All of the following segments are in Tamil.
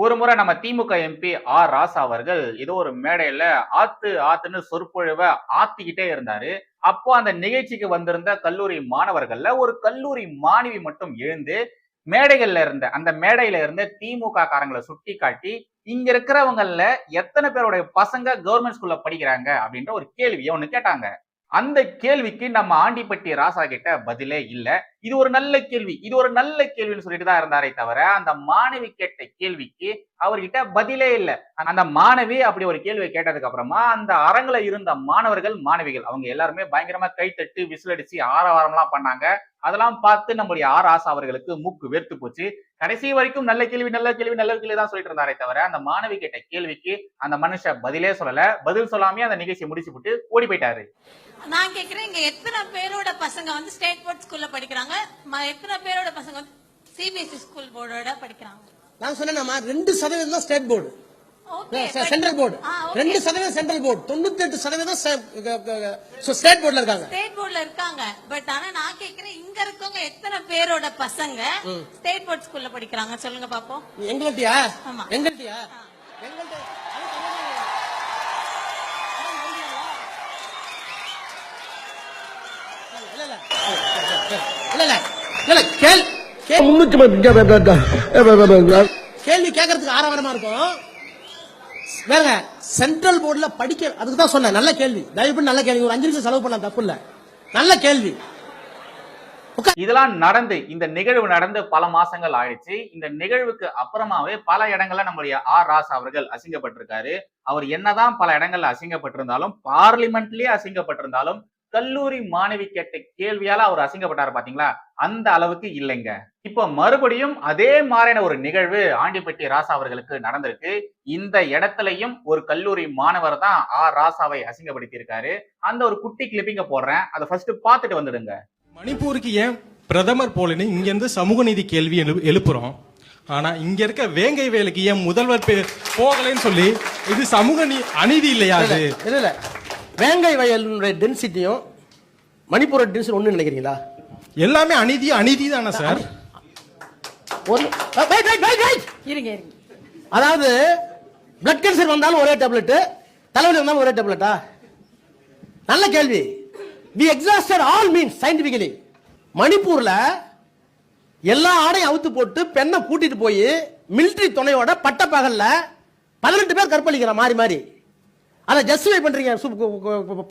ஒரு முறை நம்ம திமுக எம்பி ஆர் ராசா அவர்கள் ஏதோ ஒரு மேடையில ஆத்துன்னு சொற்பொழிவை ஆத்திக்கிட்டே இருந்தாரு. அப்போ அந்த நிகழ்ச்சிக்கு வந்திருந்த கல்லூரி மாணவர்கள்ல ஒரு கல்லூரி மாணவி மட்டும் எழுந்து அந்த மேடையில இருந்த திமுக காரங்களை சுட்டி காட்டி இங்க இருக்கிறவங்கல எத்தனை பேருடைய பசங்க கவர்மெண்ட் ஸ்கூல்ல படிக்கிறாங்க அப்படின்ற ஒரு கேள்வியை ஒண்ணு கேட்டாங்க. அந்த கேள்விக்கு நம்ம ஆண்டிப்பட்டி ராசா கிட்ட பதிலே இல்ல. இது ஒரு நல்ல கேள்வி, இது ஒரு நல்ல கேள்வின்னு சொல்லிட்டு தான் இருந்தாரே தவிர அந்த மாணவி கேட்ட கேள்விக்கு அவர்கிட்ட பதிலே இல்ல. அந்த மாணவி அப்படி ஒரு கேள்வியை கேட்டதுக்கு அப்புறமா அந்த அரங்குல இருந்த மாணவர்கள் மாணவிகள் அவங்க எல்லாருமே பயங்கரமா கைத்தட்டு விசில் அடிச்சு ஆரவாரம் எல்லாம் பண்ணாங்க. அதெல்லாம் பார்த்து நம்முடைய ஆர் ராசா அவர்களுக்கு மூக்கு வேர்த்து போச்சு. கடைசி வரைக்கும் நல்ல கேள்வி நல்ல கேள்வி நல்ல கேள்வி தான் சொல்லிட்டு இருந்தாரே தவிர அந்த மாணவி கேட்ட கேள்விக்கு அந்த மனுஷன் பதிலே சொல்லல. பதில் சொல்லாமே அந்த நிகழ்ச்சியை முடிச்சு விட்டு ஓடி போயிட்டாரு. நான் கேக்குறேன், இங்க எத்தனை பேரோட பசங்க வந்து ஸ்டேட் போர்ட் ஸ்கூல்ல படிக்கிறாங்க, எத்தனை பேரோட பசங்க வந்து சிபிஎஸ்இ ஸ்கூல் போர்டோட படிக்கிறாங்க? நான் சொன்னேன்மா 2% தான் state board, central board. 2% central board, 98% state போர்டுல இருக்காங்க. ஸ்டேட் போர்டுல இருக்காங்க. பட் ஆனா நான் கேக்குறேன், இங்க இருக்கவங்க எத்தனை பேரோட பசங்க ஸ்டேட் போர்ட் ஸ்கூல்ல படிக்கிறாங்க சொல்லுங்க பாப்போம். எங்கள்ட்டியா? எங்கள்ட்டியா? எங்கள்ட்ட கேள்வி கேட்கறதுக்கு ஆரவாரமா இருக்கும். வேற சென்ட்ரல் போர்டுல படிக்க, அதுக்கு தான் சொன்னேன் நல்ல கேள்வி. தயவு நல்ல கேள்வி, ஒரு 5 நிமிஷம் செலவு பண்ணலாம், தப்பு இல்ல, நல்ல கேள்வி. இதெல்லாம் நடந்து இந்த நிகழ்வு நடந்து பல மாசங்கள் ஆயிடுச்சு. இந்த நிகழ்வுக்கு அப்புறமாவே பல இடங்கள்ல நம்முடைய ஆர் ராசா அவர்கள் அசிங்கப்பட்டிருக்காரு. அவர் என்னதான் பல இடங்கள்ல அசிங்கப்பட்டிருந்தாலும், பார்லிமெண்ட்லயே அசிங்கப்பட்டிருந்தாலும், கல்லூரி மாணவி கேட்ட கேள்வியால அவர் அசிங்கப்பட்டாரு பாத்தீங்களா, அந்த அளவுக்கு இல்லைங்க. இப்ப மறுபடியும் அதே மாதிரியான ஒரு நிகழ்வு ஆண்டிப்பட்டி ராசா அவர்களுக்கு நடந்திருக்கு. இந்த இடத்துலயும் ஒரு கல்லூரி மாணவர் தான் ஆர் ராசாவை அசிங்கப்படுத்தி இருக்காரு. அந்த ஒரு குட்டி கிளிப்பிங்க போடுறேன், அதை ஃபர்ஸ்ட் பார்த்துட்டு வந்துடுங்க. மணிப்பூருக்கு ஏன் பிரதமர் போலன்னு இங்க இருந்து சமூக நீதி கேள்வி எழுப்புறோம். ஆனா இங்க இருக்க வேங்கை வேலைக்கு ஏன் முதல்வர் போகலன்னு சொல்லி இது சமூக அநீதி இல்லையா? இல்ல, வேங்கை வயலுடைய டென்சிட்டியும் மணிப்பூரோட டென்சிட்டி ஒண்ணு நினைக்கிறீங்களா? எல்லாமே அநீதி தானே சார்? அதாவது பிளட் கேன்சர் வந்தாலும் ஒரே டேப்லெட், தலைவலி வந்தாலும் ஒரே டேப்லெட்டா? நல்ல கேள்வி. We exhausted all means scientifically. மணிப்பூர்ல எல்லா ஆடையும் அவுத்து போட்டு பெண்ணை கூட்டிட்டு போய் மிலிட்டரி துணையோட பட்டப்பகல்ல 18 பேர் கற்பழிக்கிற மாறி மாறி அதை ஜஸ்டிஃபை பண்றீங்க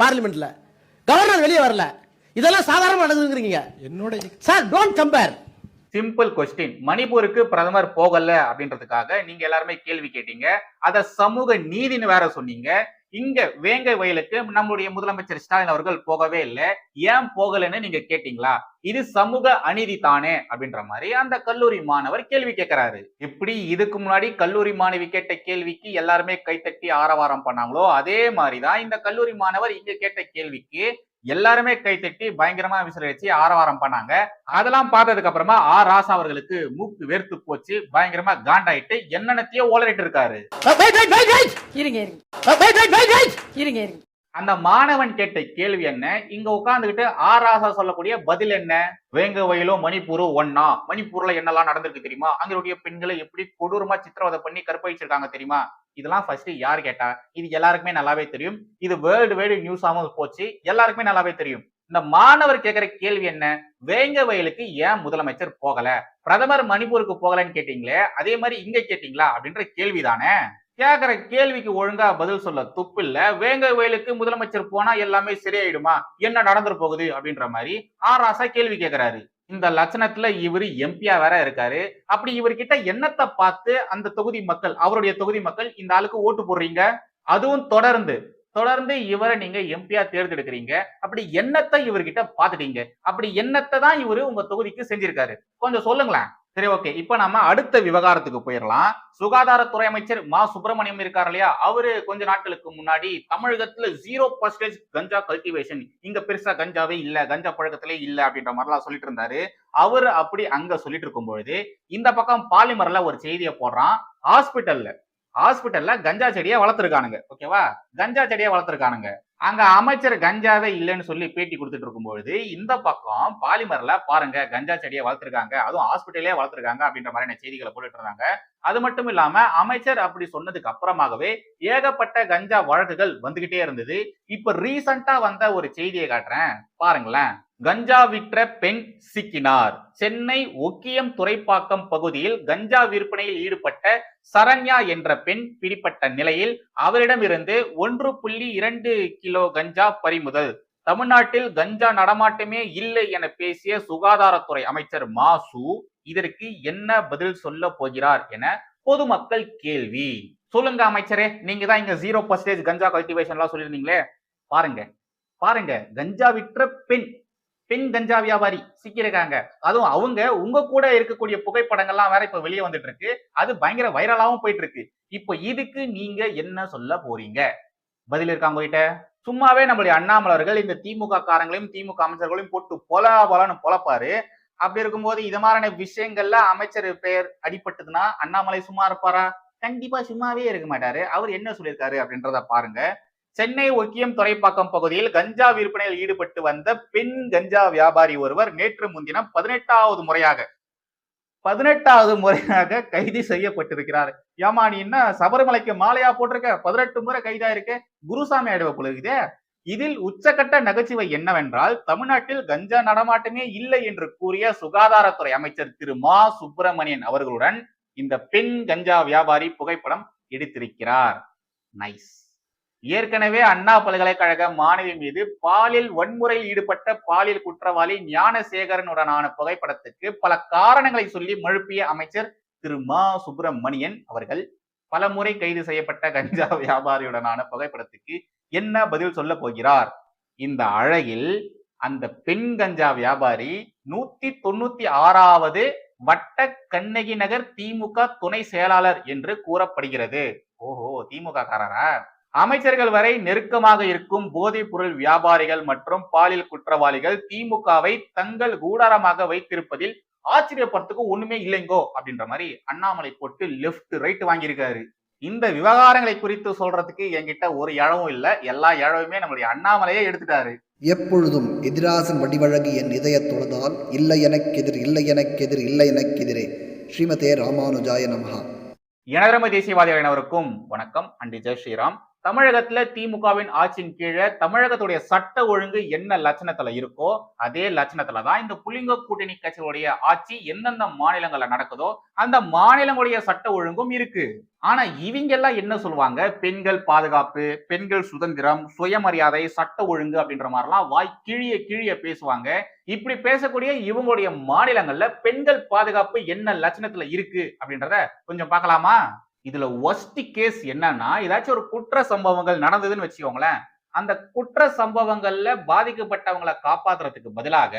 பார்லிமெண்ட்ல. கவர்னர் வெளியே வரல, இதெல்லாம் சாதாரண நடக்குதுங்கிறீங்க. என்னோட sir don't compare. Simple question. மணிப்பூருக்கு பிரதமர் போகல அப்படின்றதுக்காக நீங்க எல்லாருமே கேள்வி கேட்டீங்க. அத சமூக நீதினு வேற சொன்னீங்க. இங்க வேங்கை வயலுக்கு நம்முடைய முதலமைச்சர் ஸ்டாலின் அவர்கள் போகவே இல்லை, ஏன் போகலன்னு நீங்க கேட்டீங்களா? இது சமூக அநீதி தானே அப்படின்ற மாதிரி அந்த கல்லூரி மாணவர் கேள்வி கேட்கிறாரு. இப்படி இதுக்கு முன்னாடி கல்லூரி மாணவி கேட்ட கேள்விக்கு எல்லாருமே கைத்தட்டி ஆரவாரம் பண்ணாங்களோ அதே மாதிரிதான் இந்த கல்லூரி மாணவர் இங்க கேட்ட கேள்விக்கு எல்லாருமே கைத்தட்டி பயங்கரமா விசிலடிச்சு ஆரவாரம் பண்ணாங்க. அதெல்லாம் பார்த்ததுக்கு அப்புறமா ஆர் ராசா அவர்களுக்கு மூக்கு வேர்த்து போச்சு, பயங்கரமா காண்டாயிட்டு என்னென்னத்தையோ ஓலரிட்டு இருக்காரு. அந்த மாணவன் கேட்ட கேள்வி என்ன, இங்க உட்கார்ந்துகிட்டு ஆர் ராசா சொல்லக்கூடிய பதில் என்ன? வேங்க வயலும் மணிப்பூரும் ஒன்னா, மணிப்பூர்ல என்னெல்லாம் நடந்திருக்கு தெரியுமா, அங்களுடைய பெண்களை எப்படி கொடூரமா சித்திரவதை பண்ணி கற்பழிச்சிருக்காங்க தெரியுமா? இதெல்லாம் ஃபர்ஸ்ட் யார் கேட்டா? இது எல்லாருக்குமே நல்லாவே தெரியும். இது வேர்ல்டு வைடு நியூஸாவும் போச்சு, எல்லாருக்குமே நல்லாவே தெரியும். இந்த மாணவர் கேட்கிற கேள்வி என்ன, வேங்க வயலுக்கு ஏன் முதலமைச்சர் போகல, பிரதமர் மணிப்பூருக்கு போகலன்னு கேட்டீங்களே, அதே மாதிரி இங்க கேட்டீங்களா அப்படின்ற கேள்விதானே. கேக்குற கேள்விக்கு ஒழுங்கா பதில் சொல்ல துப்பு இல்ல. வேங்க வயலுக்கு முதலமைச்சர் போனா எல்லாமே சரியாயிடுமா, என்ன நடந்துரு போகுது அப்படின்ற மாதிரி ஆர் ராசா கேள்வி கேட்கிறாரு. இந்த லட்சணத்துல இவரு எம்பியா வேற இருக்காரு. அப்படி இவர்கிட்ட என்னத்தை பார்த்து அந்த தொகுதி மக்கள், அவருடைய தொகுதி மக்கள் இந்த ஆளுக்கு ஓட்டு போடுறீங்க? அதுவும் தொடர்ந்து இவரை நீங்க எம்பியா தேர்ந்தெடுக்கிறீங்க. அப்படி என்னத்தை இவர்கிட்ட பாத்துட்டீங்க? அப்படி என்னத்தை தான் இவரு உங்க தொகுதிக்கு செஞ்சிருக்காரு, கொஞ்சம் சொல்லுங்களேன். சரி, ஓகே, இப்ப நம்ம அடுத்த விவகாரத்துக்கு போயிடலாம். சுகாதாரத்துறை அமைச்சர் மா சுப்பிரமணியம் இருக்காரு இல்லையா, அவரு கொஞ்ச நாட்களுக்கு முன்னாடி தமிழகத்துல 0% கஞ்சா கல்டிவேஷன், இங்க பெருசா கஞ்சாவே இல்ல, கஞ்சா பழக்கத்திலே இல்ல அப்படின்ற மாதிரிலாம் சொல்லிட்டு இருந்தாரு. அவரு அப்படி அங்க சொல்லிட்டு இருக்கும் பொழுது இந்த பக்கம் பாலிமர்ல ஒரு செய்தியை போடுறான். ஹாஸ்பிட்டல்ல கஞ்சா செடியை வளர்த்திருக்கானுங்க. ஓகேவா, கஞ்சா செடியை வளர்த்திருக்கானுங்க. அங்க அமைச்சர் கஞ்சாவே இல்லைன்னு சொல்லி பேட்டி கொடுத்துட்டு இருக்கும்பொழுது இந்த பக்கம் பாலிமர்ல பாருங்க கஞ்சா செடியை வளர்த்துருக்காங்க, அதுவும் ஹாஸ்பிட்டலே வளர்த்துருக்காங்க அப்படின்ற மாதிரியான செய்திகளை போட்டுட்டு இருந்தாங்க. அது மட்டும் இல்லாம அமைச்சர் அப்படி சொன்னதுக்கு அப்புறமாகவே ஏகப்பட்ட கஞ்சா வழக்குகள் வந்துகிட்டே இருந்தது. இப்ப ரீசெண்டா வந்த ஒரு செய்தியை காட்டுறேன் பாருங்களேன். கஞ்சா விற்ற பெண் சிக்கினார். சென்னை ஒக்கியம் துறைப்பாக்கம் பகுதியில் கஞ்சா விற்பனையில் ஈடுபட்ட சரண்யா என்ற பெண் பிடிப்பட்ட நிலையில் அவரிடமிருந்து 1.2 கிலோ கஞ்சா பறிமுதல். தமிழ்நாட்டில் கஞ்சா நடமாட்டமே இல்லை என பேசிய சுகாதாரத்துறை அமைச்சர் மாசு இதற்கு என்ன பதில் சொல்ல போகிறார் என பொதுமக்கள் கேள்வி. சொல்லுங்க அமைச்சரே, நீங்க தான் இங்க 0% கஞ்சா கல்டிவேஷன் எல்லாம் சொல்லிருந்தீங்களே, பாருங்க பாருங்க கஞ்சா விற்ற பெண் கஞ்சா வியாபாரி சிக்கிருக்காங்க. அதுவும் அவங்க உங்க கூட இருக்கக்கூடிய புகைப்படங்கள்லாம் வேற இப்ப வெளியே வந்துட்டு இருக்கு. அது பயங்கர வைரலாவும் போயிட்டு இருக்கு. இப்ப இதுக்கு நீங்க என்ன சொல்ல போறீங்க? பதில் இருக்காங்க உங்ககிட்ட? சும்மாவே நம்மளுடைய அண்ணாமலை அவர்கள் இந்த திமுக காரங்களையும் திமுக அமைச்சர்களையும் போட்டு பொலன்னு பொலப்பாரு. அப்படி இருக்கும்போது இது மாதிரியான விஷயங்கள்ல அமைச்சர் பெயர் அடிபட்டதுன்னா அண்ணாமலை சும்மா இருப்பாரா? கண்டிப்பா சும்மாவே இருக்க மாட்டாரு. அவர் என்ன சொல்லியிருக்காரு அப்படின்றத பாருங்க. சென்னை ஒக்கியம் துறைப்பாக்கம் பகுதியில் கஞ்சா விற்பனையில் ஈடுபட்டு வந்த பெண் கஞ்சா வியாபாரி ஒருவர் நேற்று முன்தினம் 18வது முறையாக கைது செய்யப்பட்டிருக்கிறார். ஏமா நீ என்ன சபரிமலைக்கு மாலையா போட்டிருக்க? 18 முறை கைதா இருக்க, குருசாமி ஆயிடுவ போல இருக்குதே. இதில் உச்சகட்ட நகைச்சுவை என்னவென்றால் தமிழ்நாட்டில் கஞ்சா நடமாட்டமே இல்லை என்று கூறிய சுகாதாரத்துறை அமைச்சர் திரு மா சுப்பிரமணியன் அவர்களுடன் இந்த பெண் கஞ்சா வியாபாரி புகைப்படம் எடுத்திருக்கிறார். நைஸ். ஏற்கனவே அண்ணா பல்கலைக்கழக மாணவி மீது பாலியல் வன்முறையில் ஈடுபட்ட பாலியல் குற்றவாளி ஞானசேகரனுடனான புகைப்படத்துக்கு பல காரணங்களை சொல்லி மழுப்பிய அமைச்சர் திரு மா சுப்பிரமணியன் அவர்கள் பல முறை கைது செய்யப்பட்ட கஞ்சா வியாபாரியுடனான புகைப்படத்துக்கு என்ன பதில் சொல்ல போகிறார்? இந்த அழகில் அந்த பெண் கஞ்சா வியாபாரி 196வது வட்ட கண்ணகி நகர் திமுக துணை செயலாளர் என்று கூறப்படுகிறது. ஓஹோ, திமுக காரரா? அமைச்சர்கள் வரை நெருக்கமாக இருக்கும் போதைப் பொருள் வியாபாரிகள் மற்றும் பாலியல் குற்றவாளிகள் திமுகவை தங்கள் கூடாரமாக வைத்திருப்பதில் ஆச்சரியப்படுறதுக்கு ஒண்ணுமே இல்லைங்கோ அப்படின்ற மாதிரி அண்ணாமலை போட்டு லெப்ட் ரைட் வாங்கியிருக்காரு. இந்த விவகாரங்களை குறித்து சொல்றதுக்கு என்கிட்ட ஒரு இழவும் இல்ல, எல்லா இழவுமே நம்மளுடைய அண்ணாமலையே எடுத்துட்டாரு. எப்பொழுதும் எதிராசன் வடிவழகு என் இதய தொழுதால் இல்லை எனக்கெதிர் இல்லை எனக்கெதிர் இல்லை எனக்கெதிரே. ஸ்ரீமதே ராமானுஜாய நமஹா. எனதரமை தேசியவாதிகள் அனைவருக்கும் வணக்கம் அண்ட் ஜெய் ஸ்ரீராம். தமிழகத்துல திமுகவின் ஆட்சியின் கீழே தமிழகத்துடைய சட்ட ஒழுங்கு என்ன லட்சணத்துல இருக்கோ அதே லட்சணத்துலதான் இந்த புலிங்க கூட்டணி கட்சிகளுடைய ஆட்சி எந்தெந்த மாநிலங்கள்ல நடக்குதோ அந்த மாநிலங்களுடைய சட்ட ஒழுங்கும் இருக்கு. ஆனா இவங்க எல்லாம் என்ன சொல்லுவாங்க? பெண்கள் பாதுகாப்பு, பெண்கள் சுதந்திரம், சுயமரியாதை, சட்ட ஒழுங்கு அப்படின்ற மாதிரிலாம் வாய் கிழிய பேசுவாங்க. இப்படி பேசக்கூடிய இவங்களுடைய மாநிலங்கள்ல பெண்கள் பாதுகாப்பு என்ன லட்சணத்துல இருக்கு அப்படின்றத கொஞ்சம் பார்க்கலாமா? இதுல ஒஸ்ட் கேஸ் என்னன்னா, ஏதாச்சும் ஒரு குற்ற சம்பவங்கள் நடந்ததுன்னு வச்சுக்கோங்களேன், அந்த குற்ற சம்பவங்கள்ல பாதிக்கப்பட்டவங்களை காப்பாத்துறதுக்கு பதிலாக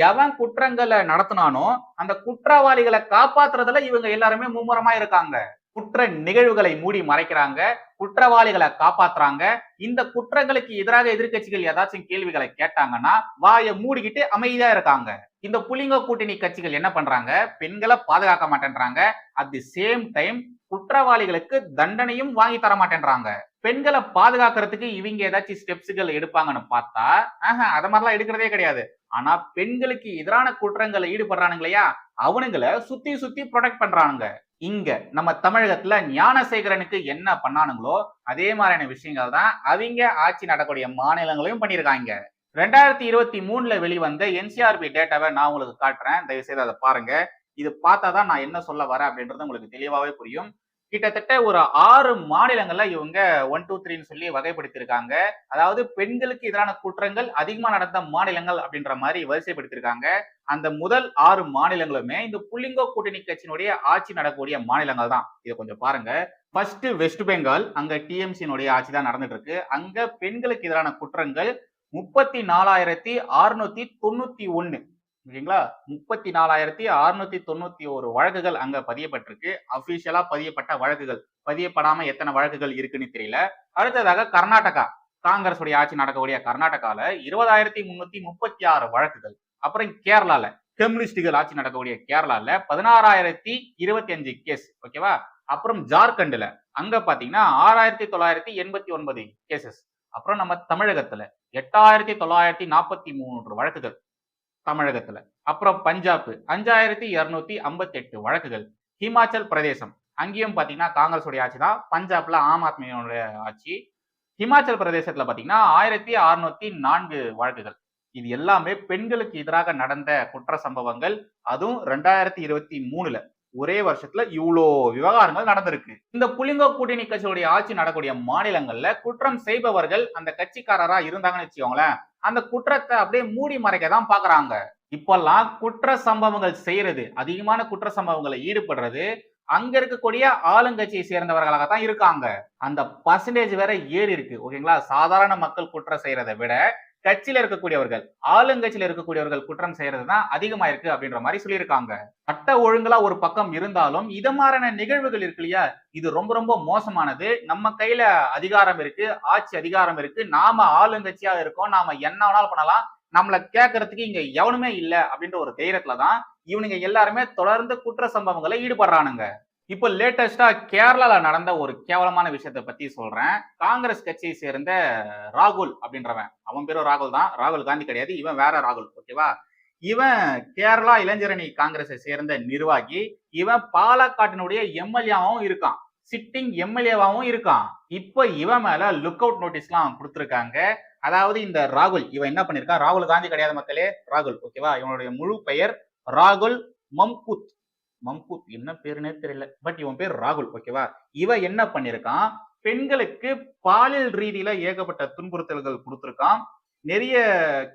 எவன் குற்றங்களை நடத்தினானோ அந்த குற்றவாளிகளை காப்பாத்துறதுல இவங்க எல்லாருமே மும்முரமா இருக்காங்க. குற்ற நிகழ்வுகளை மூடி மறைக்கிறாங்க, குற்றவாளிகளை காப்பாத்துறாங்க. இந்த குற்றங்களுக்கு எதிராக எதிர்கட்சிகள் ஏதாச்சும் கேள்விகளை கேட்டாங்கன்னா வாயை மூடிக்கிட்டு அமைதியா இருக்காங்க. இந்த புலிங்க கூட்டணி கட்சிகள் என்ன பண்றாங்க? பெண்களை பாதுகாக்க மாட்டேன்றாங்க. அட் தி சேம் டைம் குற்றவாளிகளுக்கு தண்டனையும் வாங்கி தர மாட்டேன்றாங்க. பெண்களை பாதுகாக்கிறதுக்கு இவங்க ஏதாச்சும் ஸ்டெப்ஸுகள் எடுப்பாங்கன்னு பார்த்தா அத மாதிரிலாம் எடுக்கிறதே கிடையாது. ஆனா பெண்களுக்கு எதிரான குற்றங்களை ஈடுபடுறானுங்க இல்லையா, அவனுங்களை சுத்தி ப்ரொடெக்ட் பண்றானுங்க. இங்க நம்ம தமிழகத்துல ஞானசேகரனுக்கு என்ன பண்ணானுங்களோ அதே மாதிரியான விஷயங்கள் தான் அவங்க ஆட்சி நடக்கூடிய மாநிலங்களையும் பண்ணியிருக்காங்க. 2023ல வெளிவந்த NCRB டேட்டாவை நான் உங்களுக்கு காட்டுறேன், தயவுசெய்து அதை பாருங்க. இது பார்த்தாதான் நான் என்ன சொல்ல வரேன் அப்படின்றது உங்களுக்கு தெளிவாவே புரியும். கிட்டத்தட்ட ஒரு 6 மாநிலங்கள்ல இவங்க 1, 2, 3 சொல்லி வகைப்படுத்திருக்காங்க. அதாவது பெண்களுக்கு எதிரான குற்றங்கள் அதிகமா நடந்த மாநிலங்கள் அப்படின்ற மாதிரி வரிசைப்படுத்திருக்காங்க. அந்த முதல் 6 மாநிலங்களுமே இந்த புலிங்கோ கூட்டணி கட்சியினுடைய ஆட்சி நடக்கக்கூடிய மாநிலங்கள் தான். இதை கொஞ்சம் பாருங்க. ஃபர்ஸ்ட் வெஸ்ட் பெங்கால், அங்க டிஎம்சியினுடைய ஆட்சி தான் நடந்துட்டு இருக்கு. அங்க பெண்களுக்கு எதிரான குற்றங்கள் 34,691. ஓகேங்களா, 34,691 வழக்குகள் அங்க பதியப்பட்டிருக்கு. அபிஷியலா பதியப்பட்ட வழக்குகள், பதியப்படாம எத்தனை வழக்குகள் இருக்குன்னு தெரியல. அடுத்ததாக கர்நாடகா, காங்கிரஸ் உடைய ஆட்சி நடக்கக்கூடிய கர்நாடகால 20,336 வழக்குகள். அப்புறம் கேரளால கம்யூனிஸ்டுகள் ஆட்சி நடக்கக்கூடிய கேரளால 16,025 கேஸ். ஓகேவா. அப்புறம் ஜார்க்கண்ட்ல அங்க பாத்தீங்கன்னா 6,989 கேசஸ். அப்புறம் நம்ம தமிழகத்துல 8943 வழக்குகள் தமிழகத்துல. அப்புறம் பஞ்சாப் 5258 வழக்குகள். ஹிமாச்சல் பிரதேசம் அங்கேயும் பாத்தீங்கன்னா காங்கிரஸ் உடைய ஆட்சி தான். பஞ்சாப்ல ஆம் ஆத்மியோட ஆட்சி. ஹிமாச்சல் பிரதேசத்துல பாத்தீங்கன்னா 1604 வழக்குகள். இது எல்லாமே பெண்களுக்கு எதிராக நடந்த குற்ற சம்பவங்கள். அதுவும் 2023ல ஒரே வருஷத்துல இவ்வளோ விவகாரங்கள் நடந்திருக்கு. இந்த புலிங்கோ கூட்டணி கட்சியுடைய ஆட்சி நடக்கூடிய மாநிலங்கள்ல குற்றம் செய்பவர்கள் அந்த கட்சிக்காரரா இருந்தாங்கன்னு வச்சுக்கோங்களேன், அந்த குற்றத்தை அப்படியே மூடி மறைக்க தான் பாக்குறாங்க. இப்பெல்லாம் குற்ற சம்பவங்கள் செய்யறது, அதிகமான குற்ற சம்பவங்களை ஈடுபடுறது அங்க இருக்கக்கூடிய ஆளுங்கட்சியை சேர்ந்தவர்களாக தான் இருக்காங்க. அந்த பர்சன்டேஜ் வேற ஏறி இருக்கு. ஓகேங்களா? சாதாரண மக்கள் குற்றம் செய்யறதை விட கட்சியில இருக்கக்கூடியவர்கள், ஆளுங்கட்சியில இருக்கக்கூடியவர்கள் குற்றம் செய்யறதுதான் அதிகமா இருக்கு அப்படின்ற மாதிரி சொல்லியிருக்காங்க. சட்ட ஒழுங்குல ஒரு பக்கம் இருந்தாலும் இது மாதிரியான நிகழ்வுகள் இருக்கு இல்லையா, இது ரொம்ப ரொம்ப மோசமானது. நம்ம கையில அதிகாரம் இருக்கு, ஆட்சி அதிகாரம் இருக்கு, நாம ஆளுங்கட்சியா இருக்கோம், நாம என்ன வேணாலும் பண்ணலாம், நம்மள கேட்கறதுக்கு இங்க எவனுமே இல்ல அப்படின்ற ஒரு தைரியத்துலதான் இவனுங்க எல்லாருமே தொடர்ந்து குற்ற சம்பவங்களை ஈடுபடுறானுங்க. இப்போ லேட்டஸ்டா கேரளால நடந்த ஒரு கேவலமான விஷயத்தை பத்தி சொல்றேன். காங்கிரஸ் கட்சியை சேர்ந்த ராகுல் அப்படின்றவன், அவன் பேரும் ராகுல் தான், ராகுல் காந்தி கிடையாது, இவன் வேற ராகுல். ஓகேவா? இவன் கேரளா இளைஞரணி காங்கிரஸை சேர்ந்த நிர்வாகி. இவன் பாலக்காட்டினுடைய எம்எல்ஏவாவும் இருக்கான், சிட்டிங் எம்எல்ஏவாவும் இருக்கான். இப்ப இவன் மேல லுக் அவுட் நோட்டீஸ் எல்லாம் கொடுத்திருக்காங்க. அதாவது இந்த ராகுல் இவன் என்ன பண்ணிருக்கான், ராகுல் காந்தி கிடையாது மக்களே, ராகுல். ஓகேவா? இவனுடைய முழு பெயர் ராகுல் மம்கூத். மம்கூத் என்ன பேருன்னே தெரியல, பட் இவன் பேர் ராகுல். ஓகேவா? இவன் என்ன பண்ணிருக்கான், பெண்களுக்கு பாலியல் ரீதியில ஏகப்பட்ட துன்புறுத்தல்கள் கொடுத்திருக்கான். நிறைய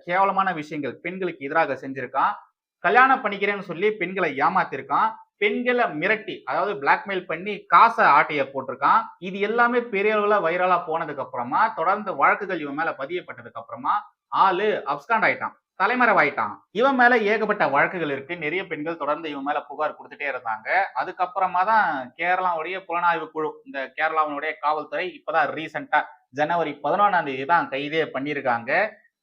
கேவலமான விஷயங்கள் பெண்களுக்கு எதிராக செஞ்சிருக்கான். கல்யாணம் பண்ணிக்கிறேன்னு சொல்லி பெண்களை ஏமாத்திருக்கான். பெண்களை மிரட்டி, அதாவது பிளாக்மெயில் பண்ணி காசை ஆட்டைய போட்டிருக்கான். இது எல்லாமே பெரிய அளவுல வைரலா போனதுக்கு அப்புறமா, தொடர்ந்து வழக்குகள் இவன் மேல பதியப்பட்டதுக்கு அப்புறமா ஆளு அப்ஸ்காண்ட் ஆயிட்டான், தலைமறைவாயிட்டான். இவன் மேல ஏகப்பட்ட வழக்குகள் இருக்கு. நிறைய பெண்கள் தொடர்ந்து இவன் மேல புகார் கொடுத்துட்டே இருந்தாங்க. அதுக்கப்புறமா தான் கேரளாவுடைய புலனாய்வு குழு, இந்த கேரளாவுடைய காவல்துறை இப்பதான் ரீசெண்டா ஜனவரி 11ஆம் தேதி தான் கைதே பண்ணியிருக்காங்க.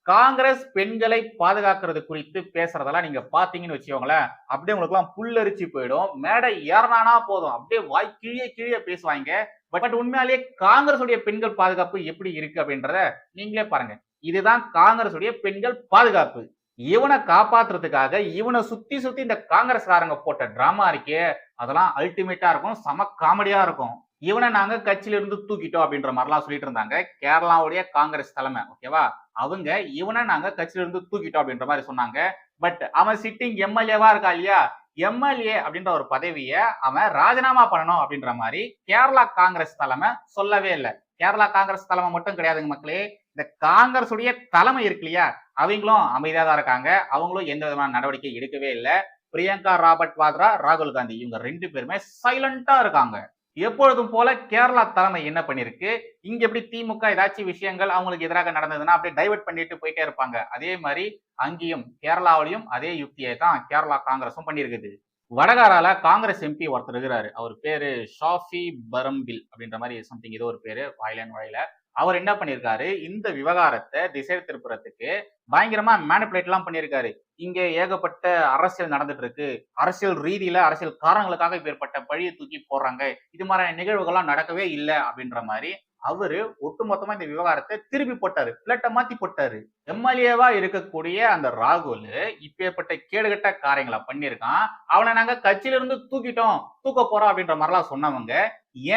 காங்கிரஸ் பெண்களை பாதுகாக்கிறது குறித்து பேசுறதெல்லாம் நீங்க பாத்தீங்கன்னு வச்சுக்கோங்களேன், அப்படியே உங்களுக்கு எல்லாம் புல்லரிச்சு போயிடும். மேடை ஏறனானா போதும் அப்படியே வாய் கிழிய கிழிய பேசுவாங்க. பட் உண்மையாலேயே காங்கிரஸ் உடைய பெண்கள் பாதுகாப்பு எப்படி இருக்கு அப்படின்றத நீங்களே பாருங்க. இதுதான் காங்கிரஸ் உடைய பெண்கள் பாதுகாப்பு. இவனை காப்பாத்துறதுக்காக இவனை சுத்தி சுத்தி இந்த காங்கிரஸ்காரங்க போட்ட டிராமா இருக்கே, அதெல்லாம் அல்டிமேட்டா இருக்கும், செம காமெடியா இருக்கும். இவனை நாங்க கட்சியில இருந்து தூக்கிட்டோம் அப்படின்ற மாதிரிலாம் சொல்லிட்டு இருந்தாங்க கேரளாவுடைய காங்கிரஸ் தலைமை. ஓகேவா? அவங்க இவனை நாங்க கட்சியில இருந்து தூக்கிட்டோம் அப்படின்ற மாதிரி சொன்னாங்க. பட் அவன் சிட்டிங் எம்எல்ஏவா இருக்கா இல்லையா, எம்எல்ஏ அப்படின்ற ஒரு பதவிய அவன் ராஜினாமா பண்ணணும் அப்படின்ற மாதிரி கேரளா காங்கிரஸ் தலைமை சொல்லவே இல்லை. கேரளா காங்கிரஸ் தலைமை மட்டும் கிடையாதுங்க மக்களே, இந்த காங்கிரஸ் உடைய தலைமை இருக்கு இல்லையா, அவங்களும் அமைதியா தான் இருக்காங்க. அவங்களும் எந்த விதமான நடவடிக்கை எடுக்கவே இல்லை. பிரியங்கா ராபர்ட் வாத்ரா, ராகுல் காந்தி இவங்க 2 பேருமே சைலண்டா இருக்காங்க. எப்பொழுதும் போல கேரளா தலைமை என்ன பண்ணிருக்கு, இங்க எப்படி திமுக ஏதாச்சும் விஷயங்கள் அவங்களுக்கு எதிராக நடந்ததுன்னா அப்படியே டைவர்ட் பண்ணிட்டு போயிட்டே இருப்பாங்க. அதே மாதிரி அங்கேயும் கேரளாவிலையும் அதே யுக்தியை தான் கேரளா காங்கிரஸும் பண்ணியிருக்குது. வடகாரால காங்கிரஸ் எம்பி ஒருத்தர் இருக்கிறாரு, அவர் பேரு ஷாஃபி பரம்பில் அப்படின்ற மாதிரி சம்திங் ஏதோ ஒரு பேரு, வாயிலன் வாயில. அவர் என்ன பண்ணியிருக்காரு, இந்த விவகாரத்தை திசை திருப்புறத்துக்கு பயங்கரமா மேனிபுலேட் எல்லாம் பண்ணியிருக்காரு. இங்க ஏகப்பட்ட அரசியல் நடந்துட்டு இருக்கு, அரசியல் ரீதியில அரசியல் காரணங்களுக்காக இப்பேற்பட்ட பழியை தூக்கி போடுறாங்க, இது மாதிரியான நிகழ்வுகள்லாம் நடக்கவே இல்லை அப்படின்ற மாதிரி அவரு ஒட்டுமொத்தமா இந்த விவகாரத்தை திருப்பி போட்டாரு, பிளட்டை மாத்தி போட்டாரு. எம்எல்ஏவா இருக்கக்கூடிய அந்த ராகுல் இப்பேற்பட்ட கேடுகட்ட காரியங்களை பண்ணியிருக்கான். அவனை நாங்க கட்சியில இருந்து தூக்க போறோம் அப்படின்ற மாதிரிலாம் சொன்னவங்க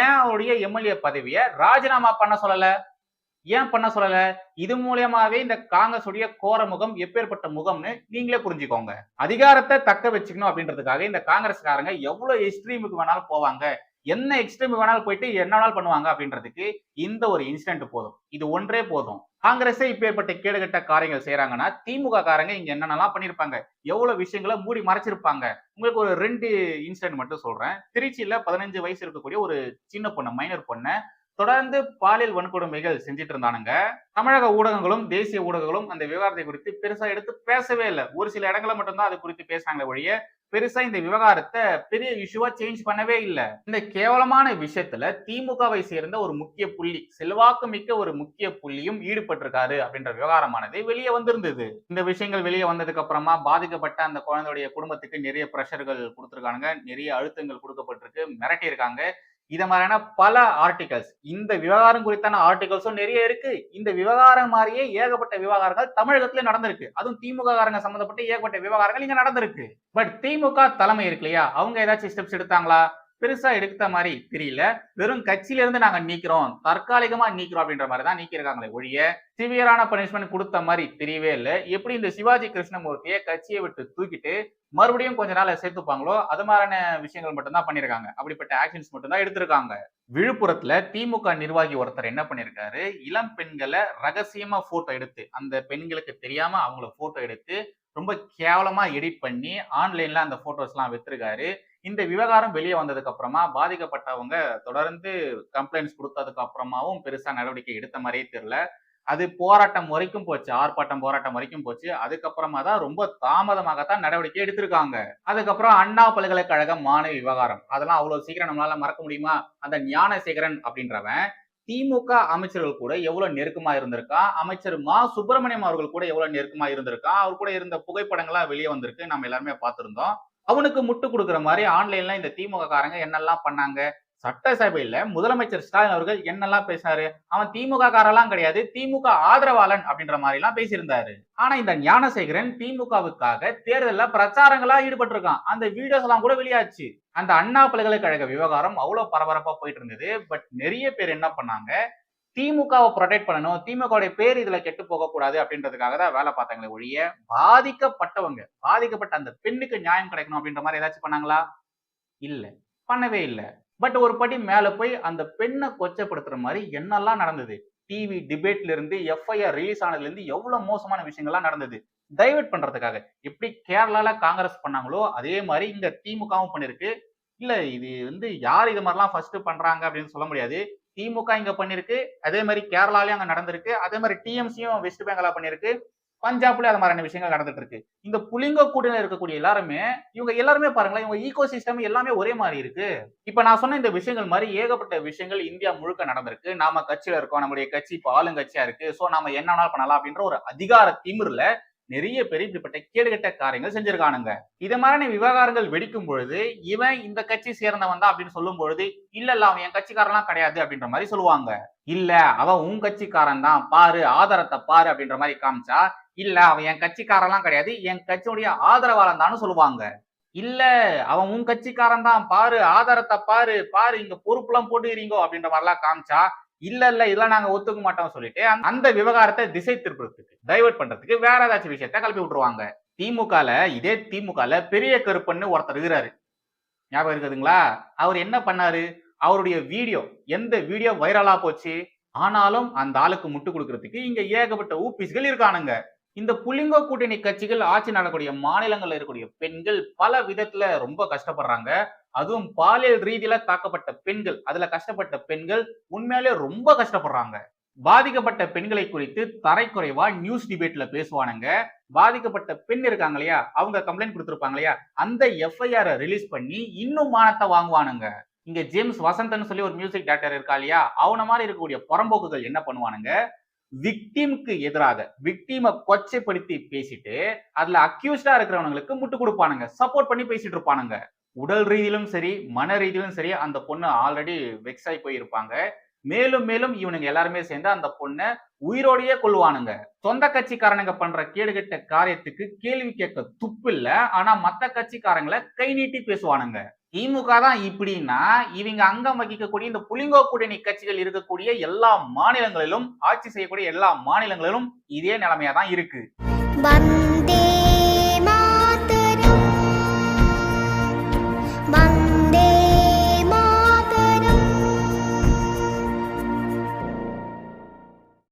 ஏன் அவருடைய எம்எல்ஏ பதவியை ராஜினாமா பண்ண சொல்லல, ஏன் பண்ண சொல்லல? இது மூலியமாவே இந்த காங்கிரஸ் உடைய கோர முகம் எப்பேற்பட்ட முகம்னு நீங்களே புரிஞ்சுக்கோங்க. அதிகாரத்தை தக்க வச்சுக்கணும் அப்படின்றதுக்காக இந்த காங்கிரஸ்காரங்க எவ்வளவு எக்ஸ்ட்ரீமுக்கு வேணாலும் போவாங்க, என்ன எக்ஸ்ட்ரீம் வேணாலும் போயிட்டு என்ன வேணாலும் பண்ணுவாங்க அப்படின்றதுக்கு இந்த ஒரு இன்சிடென்ட் போதும், இது ஒன்றே போதும். காங்கிரஸே இப்பேற்பட்ட கேடுகட்ட காரியங்கள் செய்யறாங்கன்னா திமுக காரங்க இங்க என்னென்னலாம் பண்ணிருப்பாங்க, எவ்வளவு விஷயங்களை மூடி மறைச்சிருப்பாங்க. உங்களுக்கு ஒரு 2 இன்சிடென்ட் மட்டும் சொல்றேன். திருச்சியில 15 வயசு இருக்கக்கூடிய ஒரு சின்ன பொண்ணு, மைனர் பொண்ணு தொடர்ந்து பாலியல் வன்கொடுமைகள் செஞ்சுட்டு இருந்தானுங்க. தமிழக ஊடகங்களும் தேசிய ஊடகங்களும் அந்த விவகாரத்தை குறித்து பெருசா எடுத்து பேசவே இல்லை. ஒரு சில இடங்களை மட்டும்தான் அது குறித்து பேசுறாங்களே ஒழிய பெருசா இந்த விவகாரத்தை பெரிய இஷ்யூவா சேஞ்ச் பண்ணவே இல்லை. இந்த கேவலமான விஷயத்துல திமுகவை சேர்ந்த ஒரு முக்கிய புள்ளி, செல்வாக்கு மிக்க ஒரு முக்கிய புள்ளியும் ஈடுபட்டிருக்காரு அப்படின்ற விவகாரமானது வெளியே வந்திருந்தது. இந்த விஷயங்கள் வெளியே வந்ததுக்கு அப்புறமா பாதிக்கப்பட்ட அந்த குழந்தையுடைய குடும்பத்துக்கு நிறைய பிரஷர்கள் கொடுத்திருக்காங்க, நிறைய அழுத்தங்கள் கொடுக்கப்பட்டிருக்கு, மிரட்டி இருக்காங்க. இத மாதிரியான பல ஆர்டிகல்ஸ், இந்த விவகாரம் குறித்தான ஆர்டிகல்ஸும் நிறைய இருக்கு. இந்த விவகாரம் மாதிரியே ஏகப்பட்ட விவகாரங்கள் தமிழகத்துல நடந்திருக்கு. அதுவும் திமுக காரங்க சம்பந்தப்பட்ட ஏகப்பட்ட விவகாரங்கள் இங்க நடந்திருக்கு. பட் திமுக தலைமை இருக்கு இல்லையா, அவங்க ஏதாச்சும் ஸ்டெப்ஸ் எடுத்தாங்களா? பெருசா எடுத்த மாதிரி தெரியல. வெறும் கட்சியில இருந்து நாங்க நீக்கிறோம், தற்காலிகமா நீக்கிறோம் அப்படின்ற மாதிரி தான் நீக்கிருக்காங்களே ஒழிய சிவியரான பனிஷ்மெண்ட் கொடுத்த மாதிரி தெரியவே இல்லை. எப்படி இந்த சிவாஜி கிருஷ்ணமூர்த்தியை கட்சியை விட்டு தூக்கிட்டு மறுபடியும் கொஞ்ச நாள் சேர்த்துப்பாங்களோ அது மாதிரியான விஷயங்கள் மட்டும் தான் பண்ணிருக்காங்க. அப்படிப்பட்ட ஆக்ஷன்ஸ் மட்டும் தான் எடுத்திருக்காங்க. விழுப்புரத்துல திமுக நிர்வாகி ஒருத்தர் என்ன பண்ணிருக்காரு, இளம் பெண்களை ரகசியமா போட்டோ எடுத்து, அந்த பெண்களுக்கு தெரியாம அவங்கள போட்டோ எடுத்து ரொம்ப கேவலமா எடிட் பண்ணி ஆன்லைன்ல அந்த போட்டோஸ் எல்லாம் வித்திருக்காரு. இந்த விவகாரம் வெளியே வந்ததுக்கு அப்புறமா பாதிக்கப்பட்டவங்க தொடர்ந்து கம்ப்ளைண்ட்ஸ் கொடுத்ததுக்கு அப்புறமாவும் பெருசா நடவடிக்கை எடுத்த மாதிரியே தெரியல. அது போராட்டம் வரைக்கும் போச்சு, ஆர்ப்பாட்டம் போராட்டம் வரைக்கும் போச்சு. அதுக்கப்புறமா தான் ரொம்ப தாமதமாகத்தான் நடவடிக்கை எடுத்திருக்காங்க. அதுக்கப்புறம் அண்ணா பல்கலைக்கழக மாணவி விவகாரம், அதெல்லாம் அவ்வளவு சீக்கிரம் நம்மளால மறக்க முடியுமா? அந்த ஞானசேகரன் அப்படின்றவன் திமுக அமைச்சர்கள் கூட எவ்வளவு நெருக்கமா இருந்திருக்கான், அமைச்சர் மா சுப்பிரமணியம் அவர்கள் கூட எவ்வளவு நெருக்கமா இருந்திருக்கான், அவர் கூட இருந்த புகைப்படங்களா வெளியே வந்திருக்கு, நம்ம எல்லாருமே பார்த்திருந்தோம். அவனுக்கு முட்டு கொடுக்குற மாதிரி ஆன்லைன்ல இந்த திமுக காரங்க என்னெல்லாம் பண்ணாங்க. சட்டசபையில முதலமைச்சர் ஸ்டாலின் அவர்கள் என்னெல்லாம் பேசினாரு, அவன் திமுக காரெல்லாம் கிடையாது, திமுக ஆதரவாளன் அப்படின்ற மாதிரி எல்லாம் பேசியிருந்தாரு. ஆனா இந்த ஞானசேகரன் திமுகவுக்காக தேர்தல்ல பிரச்சாரங்களா ஈடுபட்டு இருக்கான். அந்த வீடியோஸ் எல்லாம் கூட வெளியாச்சு. அந்த அண்ணா பல்கலைக்கழக விவகாரம் அவ்வளவு பரபரப்பா போயிட்டு இருந்தது. பட் நிறைய பேர் என்ன பண்ணாங்க, திமுகவை ப்ரொடெக்ட் பண்ணணும், திமுகவுடைய பேர் இதுல கெட்டு போக கூடாது அப்படின்றதுக்காக தான் வேலை பார்த்தாங்களே ஒழிய பாதிக்கப்பட்ட அந்த பெண்ணுக்கு நியாயம் கிடைக்கணும் அப்படின்ற மாதிரி ஏதாச்சும் பண்ணாங்களா? இல்ல, பண்ணவே இல்லை. பட் ஒரு படி மேல போய் அந்த பெண்ணை கொச்சப்படுத்துற மாதிரி என்னெல்லாம் நடந்தது. டிவி டிபேட்ல இருந்து எஃப்ஐஆர் ரிலீஸ் ஆனதுல இருந்து எவ்வளவு மோசமான விஷயங்கள்லாம் நடந்தது. டைவர்ட் பண்றதுக்காக எப்படி கேரளால காங்கிரஸ் பண்ணாங்களோ அதே மாதிரி இங்க திமுகவும் பண்ணிருக்கு. இல்ல இது யார் இது மாதிரிலாம் ஃபர்ஸ்ட் பண்றாங்க அப்படின்னு சொல்ல முடியாது. திமுக இங்க பண்ணிருக்கு, அதே மாதிரி கேரளாலயும் அங்க நடந்திருக்கு, அதே மாதிரி டிஎம்சியும் வெஸ்ட் பெங்காலா பண்ணிருக்கு, பஞ்சாப்ல அது மாதிரியான விஷயங்கள் நடந்துட்டு இருக்கு. இந்த புலிங்க கூட்டணியில இருக்கக்கூடிய இவங்க எல்லாருமே பாருங்களேன், இவங்க ஈகோ சிஸ்டம் எல்லாமே ஒரே மாதிரி இருக்கு. இப்ப நான் சொன்ன இந்த விஷயங்கள் மாதிரி ஏகப்பட்ட விஷயங்கள் இந்தியா முழுக்க நடந்திருக்கு. நாம கட்சியில இருக்கோம், நம்முடைய கட்சி இப்ப ஆளுங்கட்சியா இருக்கு, சோ நாம என்ன வேணாலும் பண்ணலாம் அப்படின்ற ஒரு அதிகார திமிர்ல நிறைய பேர் இப்படிப்பட்ட கேடுகட்ட காரியங்கள் செஞ்சிருக்கானுங்க. இத மாதிரியான விவகாரங்கள் வெடிக்கும் பொழுது இவன் இந்த கட்சி சேர்ந்தவன் தான் அப்படின்னு சொல்லும் பொழுது இல்ல அவன் என் கட்சிக்காரெல்லாம் கிடையாது அப்படின்ற மாதிரி சொல்லுவாங்க. இல்ல அவன் உன் கட்சிக்காரன் தான் பாரு, ஆதாரத்தை பாரு அப்படின்ற மாதிரி காமிச்சா இல்ல அவன் என் கட்சிக்காரெல்லாம் கிடையாது, என் கட்சியுடைய ஆதரவாளன் தான் சொல்லுவாங்க. இல்ல அவன் உன் கட்சிக்காரன் தான் பாரு, ஆதாரத்தை பாரு பாரு, இங்க பொறுப்புலாம் போட்டுக்கிறீங்க அப்படின்ற மாதிரிலாம் காமிச்சா இல்ல இதெல்லாம் நாங்க ஒத்துக்க மாட்டோம் சொல்லிட்டு அந்த விவகாரத்தை திசை திருப்பறதுக்கு டைவர்ட் பண்றதுக்கு வேற ஏதாச்சும் விஷயத்த கிளப்பி விட்டுருவாங்க. திமுகல பெரிய கருப்பன்னு ஒருத்தர் இருக்கிறாரு, ஞாபகம் இருக்குதுங்களா? அவர் என்ன பண்ணாரு, அவருடைய வீடியோ எந்த வீடியோ வைரலா போச்சு, ஆனாலும் அந்த ஆளுக்கு முட்டு கொடுக்கறதுக்கு இங்க ஏகப்பட்ட ஊபிஸ்கள் இருக்கானுங்க. இந்த புலிங்கோ கூட்டணி கட்சிகள் ஆட்சி நடக்கூடிய மாநிலங்கள்ல இருக்கக்கூடிய பெண்கள் பல விதத்துல ரொம்ப கஷ்டப்படுறாங்க. அதுவும் பாலியல் ரீதியில தாக்கப்பட்ட பெண்கள், அதுல கஷ்டப்பட்ட பெண்கள் உண்மையிலே ரொம்ப கஷ்டப்படுறாங்க. பாதிக்கப்பட்ட பெண்களை குறித்து தரைக்குறைவா நியூஸ் டிபேட்ல பேசுவானுங்க. பாதிக்கப்பட்ட பெண் இருக்காங்க இல்லையா, அவங்க கம்ப்ளைண்ட் கொடுத்திருப்பாங்க இல்லையா, அந்த எஃப்ஐஆர் ரிலீஸ் பண்ணி இன்னும் மானத்தை வாங்குவானுங்க. இங்க ஜேம்ஸ் வசந்தன் சொல்லி ஒரு மியூசிக் டைரக்டர் இருக்கா இல்லையா, அவன மாதிரி இருக்கக்கூடிய புறம்போக்குகள் என்ன பண்ணுவானுங்க, விக்டிம்க்கு எதிராக விக்டிமை கொச்சைப்படுத்தி பேசிட்டு அதுல அக்யூஸ்டா இருக்கிறவங்களுக்கு முட்டு கொடுப்பானுங்க, சப்போர்ட் பண்ணி பேசிட்டு இருப்பானுங்க. உடல் ரீதியிலும் சரி மன ரீதியிலும் சரி அந்த பொண்ணு ஆல்ரெடி வெக்ஸ் ஆகி போயிருப்பாங்க. மேலும் மேலும் இவனுங்க எல்லாருமே சேர்ந்து அந்த பொண்ணை உயிரோடையே கொள்வானுங்க. சொந்த கட்சிக்காரனுங்க பண்ற கேடுகட்ட காரியத்துக்கு கேள்வி கேட்க துப்பு இல்ல, ஆனா மத்த கட்சிக்காரங்களை கை நீட்டி பேசுவானுங்க. திமுக தான் இப்படின்னா இவங்க அங்கம் வகிக்கக்கூடிய இந்த புலிங்கோ கூட்டணி கட்சிகள் இருக்கக்கூடிய எல்லா மாநிலங்களிலும், ஆட்சி செய்யக்கூடிய எல்லா மாநிலங்களிலும் இதே நிலைமையா தான் இருக்கு.